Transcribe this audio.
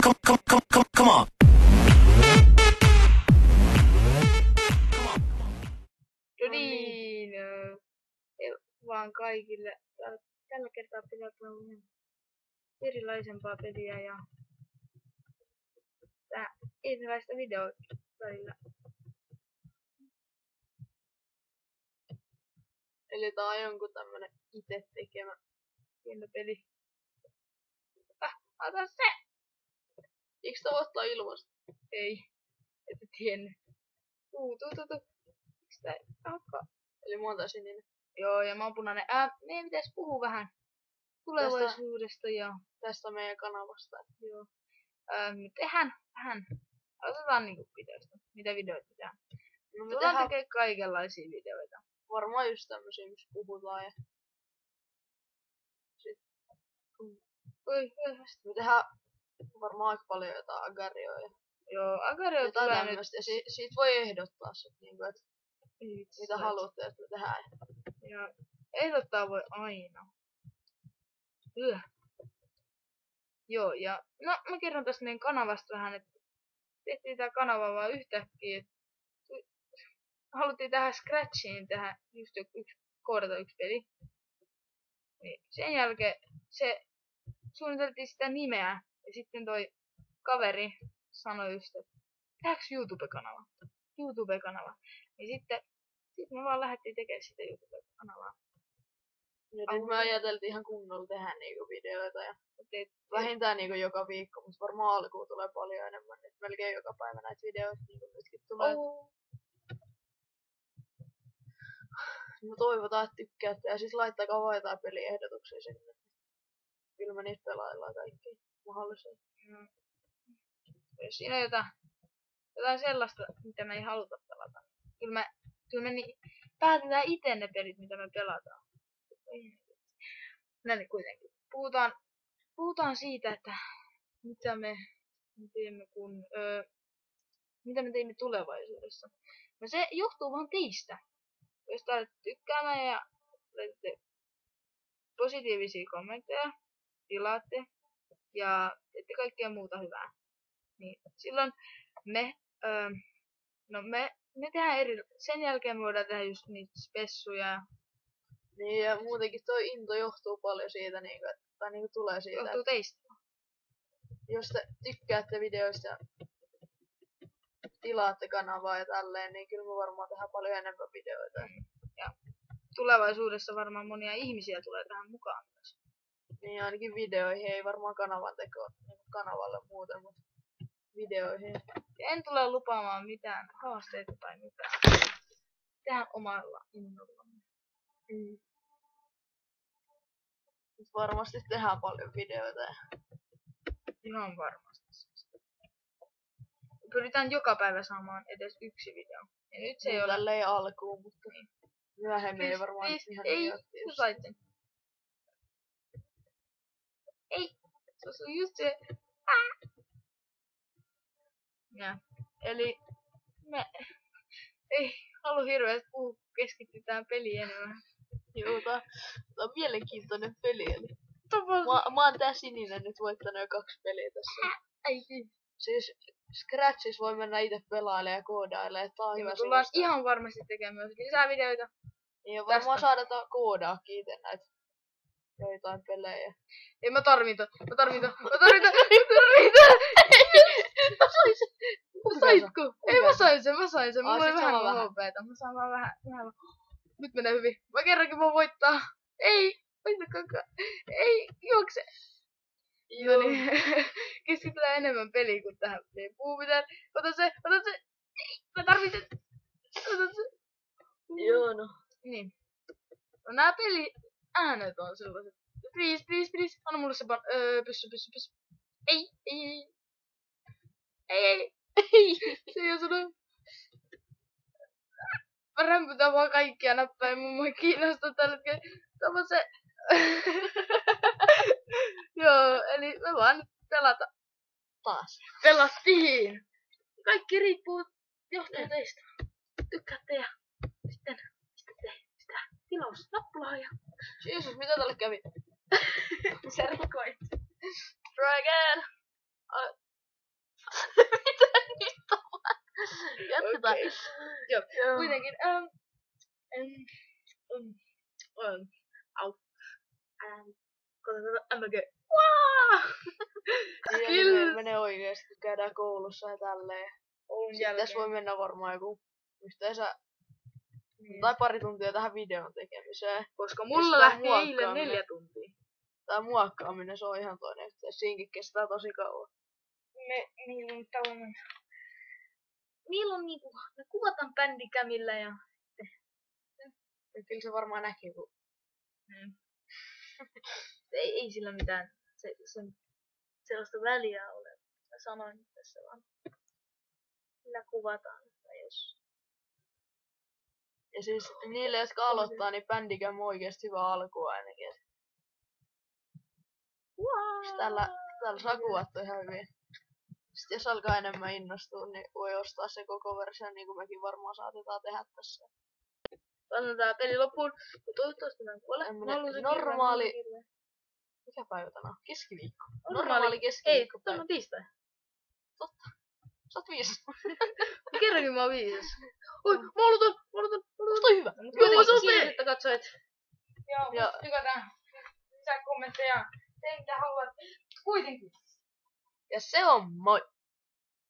come on. No niin, vaan kaikille. Tällä kertaa pelataan erilaisempaa peliä ja erilaista videoa välillä. Eli tää on jonkun tämmönen ite tekemä Pieni peli. ota se! Eiks tää ottaa ilmasta? Ei. Ette tiennyt. Tuu. Miks tää alkaa? Eli mä oon tää sininen. Joo, ja mä oon punainen. Meidän pitäis puhua vähän tulevaisuudesta ja... Tästä meidän kanavasta. Joo. Tehdään vähän. Aloitetaan niinku videoista. Mitä videoita tehdään? No me Tullaan tehdään tekee kaikenlaisia videoita. varmaan just tämmösiä, missä puhutaan ja... Me tehdään varmaan aika paljon jotain agarioja. Joo, Agario Jotain tulee nyt. tämmöstä. Ja siitä voi ehdottaa sit niinku, et mitä haluatte, että me tehdään. Ja ehdottaa voi aina. Joo, ja no mä kerron tästä meidän kanavasta vähän, että tehtiin tää kanava vaan yhtäkkiä, että haluttiin tähän Scratchiin tehdä just koodata yksi peli. Niin sen jälkeen se suunniteltiin sitä nimeä, ja sitten toi kaveri sanoi just, että tehdäänkö YouTube-kanava. Niin sitten me vaan lähdettiin tekemään sitä YouTube-kanavaa. Ja nyt me ajateltiin ihan kunnolla tehdä niinku videoita ja vähintään niinku joka viikko, mutta varmaan alkuun tulee paljon enemmän. Et melkein joka päivä näitä videoita niinku nytkin tulee. Me toivotaan, että tykkäätte ja siis laittakaa vaan jotain peliehdotuksia sinne. Kyllä me niitä pelaillaan kaikki mahdollisia. Jos siinä on jotain sellaista, mitä me ei haluta pelata. Kyllä me päätetään itse ne pelit, mitä me pelataan. No niin, kuitenkin. Puhutaan siitä, että mitä me teemme mitä me teimme tulevaisuudessa. No se johtuu vaan teistä. Jos te olette tykkäämään ja laitatte positiivisia kommentteja, tilaatte ja teette kaikkea muuta hyvää. Niin silloin me tehdään sen jälkeen me voidaan tehdä just niitä spessuja. Niin ja muutenkin toi into johtuu paljon siitä, niinku, tai niinku tulee siitä. Johtuu teistä. Jos te tykkäätte videoista ja tilaatte kanavaa ja tälleen, niin kyllä me varmaan tehdään paljon enemmän videoita. Ja tulevaisuudessa varmaan monia ihmisiä tulee tähän mukaan myös. Niin ainakin videoihin, ei varmaan kanavan teko kanavalle muuten, mutta videoihin. Ja en tule lupaamaan mitään haasteita tai mitään. Tehdään omalla innollamme. Varmasti tehdään paljon videoita. Ihan varmasti. Pyritään joka päivä saamaan edes yksi video. Ja nyt se ei ole tälleen alkuun, mutta myöhemmin ei varmaan ihan ei, niin sä sait sen. Ei, se on just se. Ja, eli me ei halua hirveästi puhua, keskitytään peliin enemmän. Joo, tää on mielenkiintoinen peli. Eli Mä mä oon tää sininen nyt voittanut jo 2 peliä tässä. Siis Scratchis voi mennä itse pelailemaan ja koodailemaan. Tää on me hyvä tullaan sivusto. ihan varmasti tekemään myös lisää videoita. Ja varmaan saadaan koodaakin itse näitä joitain pelejä. Ei mä tarvita. Saitko? Ei mä sain sen. Mulla oli vähän HP:tä. Mä saan vaan vähän. Nyt menee hyvin. Mä kerrankin voin voittaa. Ei, ei, juokse. Joo. No niin, keskitytään enemmän peliin kuin tähän peliin. Puhumiseen. Ota se. Ei, mä tarvitsen. Ota se. Joo, no. Niin. No nää peli äänet on sellaiset. Please. Anna mulle se pyssy. Ei. Se ei oo sanonut. Mä rämpytän vaan kaikkia näppäin, mua ei kiinnosta tällä hetkellä. Tämä se. Joo, eli me vaan nyt pelata. Taas. Pelattiin! Kaikki johtuu teistä. Tykkäätte ja sitten pistätte sitä tilausnappulaa ja... Jeesus, mitä tälle kävi? Sä rikoit. Try again! Mitä nyt on? Jatketaan. Okei. Joo, kuitenkin. Au. Menee oikeesti, kun käydään koulussa ja tälleen. Koulun Sitten jälkeen. tässä voi mennä varmaan joku yhteensä Niin. tai pari tuntia tähän videon tekemiseen. Koska mulla sitä lähti eilen muokkaaminen. 4 tuntia. Tai muokkaaminen, se on ihan toinen yhteys. Siinkin kestää tosi kauan. Niillä on tällainen... Niillä on niinku... Me kuvataan bändikämillä ja... Ja kyllä se varmaan näkyy, kun ei sillä mitään sellaista väliä ole. Mä sanoin tässä vaan. Sillä kuvataan, että jos... ja siis niille, jotka aloittaa, niin bändikäm on oikeesti hyvä alku ainakin. Siis täällä saa kuvattua ihan hyvin. Sitten jos alkaa enemmän innostua, niin voi ostaa se koko versio, niin kuin mekin varmaan saatetaan tehdä tässä. Anna tää peli loppuun. Toivottavasti mä en kuole. Normaali... Mikä päivä tänään? Keskiviikko. Normaali keskiviikko. Ei, tämä on tiistai. Totta. Sä oot viisas. Kerrankin mä oon viisas. Oi, mä aloitan. Toi hyvä. Joo, se on se. Että katsoit. Ja- Joo, tykätään. Lisää kommentteja. Tee mitä haluat. Kuitenkin. Ja se on moi!